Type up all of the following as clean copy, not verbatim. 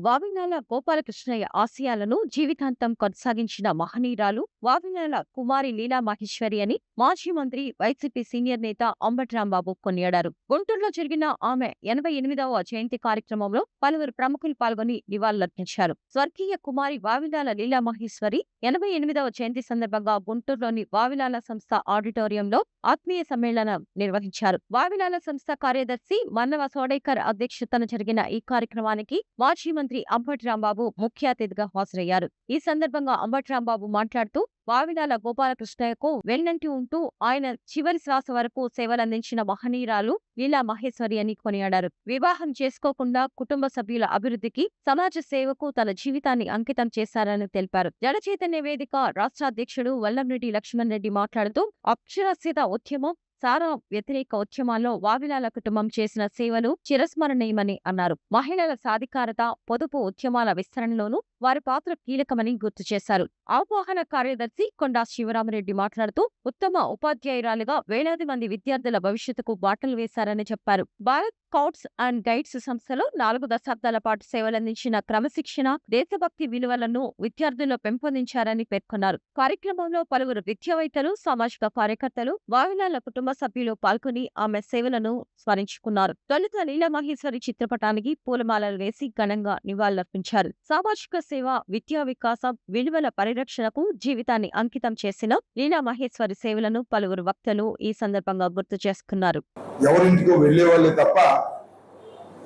వావిలాల గోపాలకృష్ణయ్య ఆశయాలను జీవితాంతం కొనసాగించిన మహనీయురాలు వావిలాల కుమారి లీలా మహేశ్వరి అని మాజీ మంత్రి వైసీపీ సీనియర్ నేత అంబటి రాంబాబు కొనియాడారు. గుంటూరులో జరిగిన ఆమె 88వ జయంతి కార్యక్రమంలో పలువురు ప్రముఖులు పాల్గొని నివాళులర్పించారు. స్వర్గీయ కుమారి వావిలాల లీలా మహేశ్వరి 88వ జయంతి సందర్భంగా గుంటూరులోని వావిలాల సంస్థ ఆడిటోరియంలో ఆత్మీయ సమ్మేళనం నిర్వహించారు. వావిలాల సంస్థ కార్యదర్శి మన్నవ సోడేకర్ అధ్యక్షతన జరిగిన ఈ కార్యక్రమానికి మాజీ మంత్రి అంబటి రాంబాబు ముఖ్య అతిథిగా హాజరయ్యారు. ఈ సందర్భంగా అంబటి రాంబాబు మాట్లాడుతూ వావిలాల గోపాలకృష్ణయ్యకు వెన్నంటి ఉంటూ ఆయన చివరి శ్వాస వరకు సేవలందించిన మహనీయురాలు లీలా మహేశ్వరి అని కొనియాడారు. వివాహం చేసుకోకుండా కుటుంబ సభ్యుల అభివృద్ధికి, సమాజ సేవకు తన జీవితాన్ని అంకితం చేశారని తెలిపారు. జనచైతన్య వేదిక రాష్ట్ర అధ్యక్షుడు వల్లంరెడ్డి లక్ష్మణ్ రెడ్డి మాట్లాడుతూ అక్షరాస్యత ఉద్యమం, సారా వ్యతిరేక ఉద్యమాల్లో వావిలాల కుటుంబం చేసిన సేవలు చిరస్మరణీయమని అన్నారు. మహిళల సాధికారత, పొదుపు ఉద్యమాల విస్తరణలోనూ వారి పాత్ర కీలకమని గుర్తు చేశారు. ఆవాహన కార్యదర్శి కొండా శివరామరెడ్డి మాట్లాడుతూ ఉత్తమ ఉపాధ్యాయురాలుగా వేలాది మంది విద్యార్థుల భవిష్యత్తుకు బాటలు వేశారని చెప్పారు. భారత్ స్కౌట్స్ అండ్ గైడ్స్ సంస్థలో 4 దశాబ్దాల పాటు సేవలందించిన క్రమశిక్షణ, దేశభక్తి విలువలను విద్యార్థుల్లో పెంపొందించారని పేర్కొన్నారు. కార్యక్రమంలో పలువురు విద్యావేత్తలు, సామాజిక కార్యకర్తలు, వావిలాల కుటుంబ సభ్యులు పాల్గొని ఆమె సేవలను స్మరించుకున్నారు. తొలుత లీలా మహేశ్వరి చిత్రపటానికి పూలమాలలు వేసి ఘనంగా నివాళులర్పించారు. సామాజిక సేవ, విద్యా వికాసం, విలువల పరిరక్షణకు జీవితాన్ని అంకితం చేసిన లీలా మహేశ్వరి సేవలను పలువురు వక్తలు ఈ సందర్భంగా గుర్తు చేసుకున్నారు. ఎవరింటికో వెళ్లే వాళ్ళే తప్ప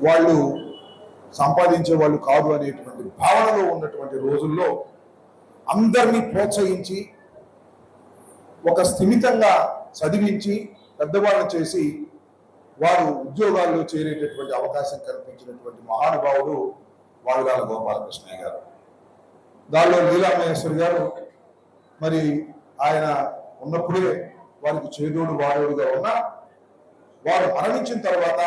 వాళ్ళు సంపాదించే వాళ్ళు కాదు అనేటువంటి భావనలో ఉన్నటువంటి రోజుల్లో అందరినీ ప్రోత్సహించి ఒక స్థిమితంగా చదివించి పెద్దవాళ్ళని చేసి వారు ఉద్యోగాల్లో చేరేటటువంటి అవకాశం కల్పించినటువంటి మహానుభావుడు వావిలాల గోపాలకృష్ణయ్య గారు. దానిలో లీలా మహేశ్వరి గారు మరి ఆయన ఉన్నప్పుడే వారికి చేదోడు వాడోడుగా ఉన్న వారు మరణించిన తర్వాత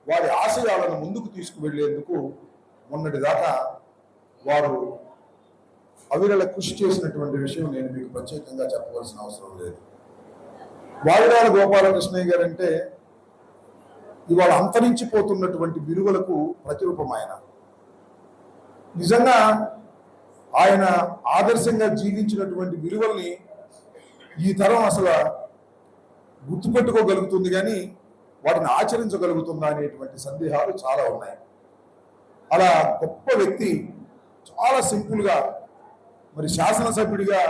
వారి ఆశయాలను ముందుకు తీసుకువెళ్లేందుకు మొన్నటి దాకా వారు అవిరళ కృషి చేసినటువంటి విషయం నేను మీకు ప్రత్యేకంగా చెప్పవలసిన అవసరం లేదు. వావిలాల గోపాలకృష్ణయ్య గారు అంటే ఇవాళ అంతరించిపోతున్నటువంటి విలువలకు ప్రతిరూపం ఆయన. నిజంగా ఆయన ఆదర్శంగా జీవించినటువంటి విలువల్ని ఈ తరం అసలు గుర్తుపెట్టుకోగలుగుతుంది, కానీ వాటిని ఆచరించగలుగుతుందా అనేటువంటి సందేహాలు చాలా ఉన్నాయి. అలా గొప్ప వ్యక్తి చాలా సింపుల్గా మరి శాసనసభ్యుడిగా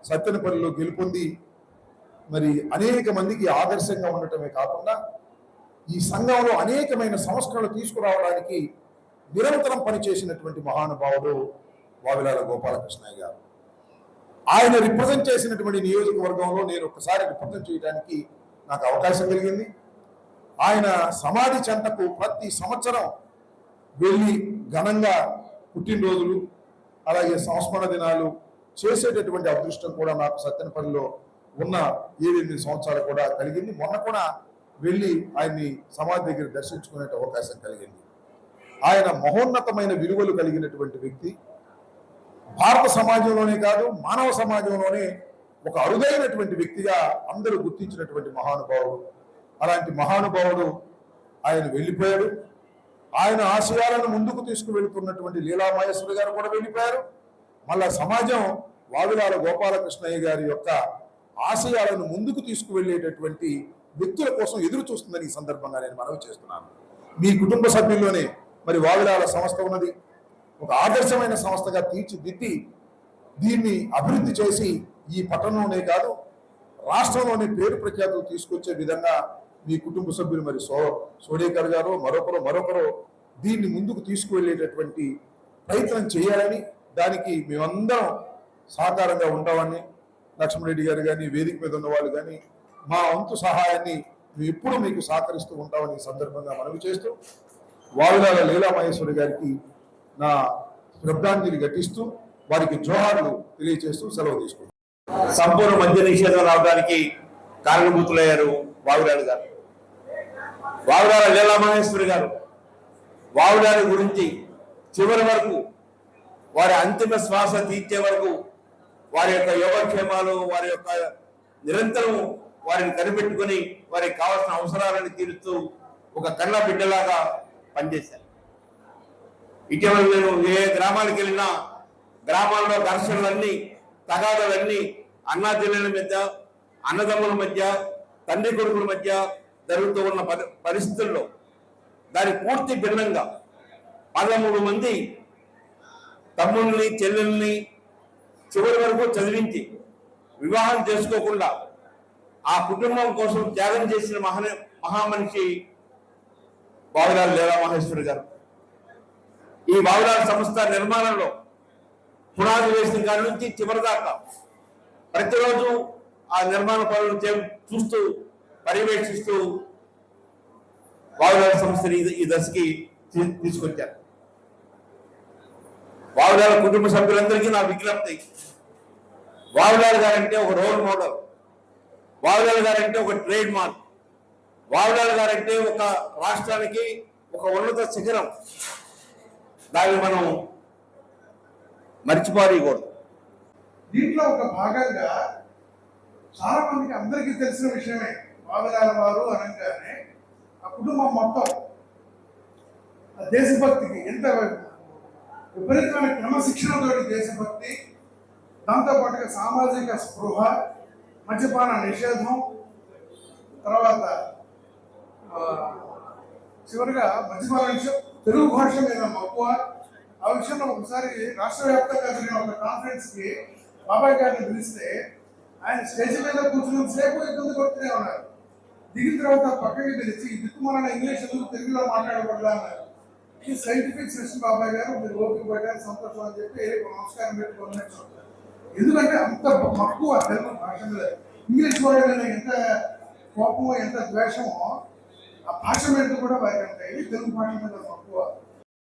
సత్తెనపల్లిలో గెలుపొంది మరి అనేక మందికి ఆదర్శంగా ఉండటమే కాకుండా ఈ సంఘంలో అనేకమైన సంస్కరణలు తీసుకురావడానికి నిరంతరం పనిచేసినటువంటి మహానుభావుడు వావిలాల గోపాలకృష్ణయ్య గారు. ఆయన రిప్రజెంట్ చేసినటువంటి నియోజకవర్గంలో నేను ఒకసారి రిప్రజెంట్ చేయడానికి నాకు అవకాశం కలిగింది. ఆయన సమాధి చెంతకు ప్రతి సంవత్సరం వెళ్ళి ఘనంగా పుట్టినరోజులు అలాగే సంస్మరణ దినాలు చేసేటటువంటి అదృష్టం కూడా నాకు సత్తెనపల్లిలో ఉన్న 7-8 సంవత్సరాలు కూడా కలిగింది. మొన్న కూడా వెళ్ళి ఆయన్ని సమాధి దగ్గర దర్శించుకునే అవకాశం కలిగింది. ఆయన మహోన్నతమైన విలువలు కలిగినటువంటి వ్యక్తి. భారత సమాజంలోనే కాదు, మానవ సమాజంలోనే ఒక అరుదైనటువంటి వ్యక్తిగా అందరూ గుర్తించినటువంటి మహానుభావుడు. అలాంటి మహానుభావుడు ఆయన వెళ్ళిపోయాడు. ఆయన ఆశయాలను ముందుకు తీసుకువెళ్తున్నటువంటి లీలా మహేశ్వరి గారు కూడా వెళ్ళిపోయారు. మళ్ళా సమాజం వావిలాల గోపాలకృష్ణయ్య గారి యొక్క ఆశయాలను ముందుకు తీసుకువెళ్ళేటటువంటి వ్యక్తుల కోసం ఎదురు చూస్తుందని ఈ సందర్భంగా నేను మనవి చేస్తున్నాను. మీ కుటుంబ సభ్యుల్లోనే మరి వావిలాల సంస్థ ఉన్నది. ఒక ఆదర్శమైన సంస్థగా తీర్చిదిద్ది దీన్ని అభివృద్ధి చేసి ఈ పట్టణంలోనే కాదు రాష్ట్రంలోనే పేరు ప్రఖ్యాతులు తీసుకొచ్చే విధంగా మీ కుటుంబ సభ్యులు మరి సోడేకర్ గారు మరొకరు దీన్ని ముందుకు తీసుకువెళ్ళేటటువంటి ప్రయత్నం చేయాలని, దానికి మేమందరం సహకారంగా ఉంటామని లక్ష్మణరెడ్డి గారు కానీ వేదిక మీద ఉన్న వాళ్ళు కానీ మా వంతు సహాయాన్ని మేము ఎప్పుడూ మీకు సహకరిస్తూ ఉంటామని ఈ సందర్భంగా మనవి చేస్తూ వావిలాల లీలా మహేశ్వరి గారికి నా శ్రద్ధాంజలి ఘటిస్తూ వారికి జోహార్లు తెలియజేస్తూ సెలవు తీసుకుంటాం. సంపూర్ణ మద్య నిషేధం రావడానికి కారణభూతులయ్యారు వావిలాల గారు. వావిలాల లీలా మహేశ్వరి గారు వావిలాల గురించి చివరి వరకు వారి అంతిమ శ్వాస తీర్చే వరకు వారి యొక్క యోగక్షేమాలు, వారి యొక్క నిరంతరం వారిని కనిపెట్టుకుని వారికి కావాల్సిన అవసరాలను తీరుస్తూ ఒక కన్న బిడ్డలాగా పనిచేశారు. ఇటీవల నేను ఏ గ్రామానికి వెళ్ళినా గ్రామాల్లో ఘర్షణలన్నీ తగాదాలన్నీ అన్నా చెల్లెల మధ్య అన్నదమ్ముల మధ్య తండ్రి కొడుకుల మధ్య జరుగుతూ ఉన్న పరిస్థితుల్లో దాని పూర్తి భిన్నంగా 13 మంది తమ్ముల్ని చెల్లెల్ని చివరి వరకు చదివించి వివాహం చేసుకోకుండా ఆ కుటుంబం కోసం త్యాగం చేసిన మహామనిషి వావిలాల లీలామహేశ్వరి గారు. ఈ వావిలాల సంస్థ నిర్మాణంలో పునాది వేసిన కాడి నుంచి చివరి దాకా ప్రతిరోజు ఆ నిర్మాణ పనులను చూస్తూ పర్యవేక్షిస్తూ వావిలాల సంస్థని ఈ దశకి తీసుకొచ్చారు. వావిలాల కుటుంబ సభ్యులందరికీ నా విజ్ఞప్తి, వావిలాల గారంటే ఒక రోల్ మోడల్, వావిలాల గారంటే ఒక ట్రేడ్ మార్క్, వావిలాల గారంటే ఒక రాష్ట్రానికి ఒక ఉన్నత శిఖరం. దాన్ని మనం మర్చిపోకూడదు. దీంట్లో ఒక భాగంగా చాలా మందికి అందరికీ తెలిసిన విషయమే, వావిలాల వారు అనగానే ఆ కుటుంబం మొత్తం ఆ దేశభక్తికి ఎంత విపరీతమైన క్రమశిక్షణతో దేశభక్తి, దాంతోపాటుగా సామాజిక స్పృహ, మద్యపాన నిషేధం, తర్వాత చివరిగా మద్యపాన నిషేధం, తెలుగు భాష మీద మక్కువ. ఆ విషయంలో ఒకసారి రాష్ట్ర వ్యాప్తంగా జరిగిన ఒక కాన్ఫరెన్స్కి బాబాయ్ గారిని పిలిస్తే ఆయన స్టేజ్ మీద కూర్చున్న సేపు ఇబ్బంది కొడుతూనే ఉన్నారు. దిగిన తర్వాత పక్కకి పిలిచి దిక్కుమాల ఇంగ్లీష్ తెలుగులో మాట్లాడకూడదు అన్నారు. ఈ సైంటిఫిక్ సెషన్ బాబాయ్ గారు మీరు ఓపిక పడ్డారు, సంతోషం అని చెప్పి నమస్కారం పెట్టుకున్నట్టు. ఎందుకంటే అంత మక్కువ తెలుగు భాష మీద, ఇంగ్లీష్ వర్డ్ మీద ఎంత కోపమో ఎంత ద్వేషమో ఆ భాష మీద కూడా వారికి ఉంటాయి. తెలుగు భాష మీద మక్కువ.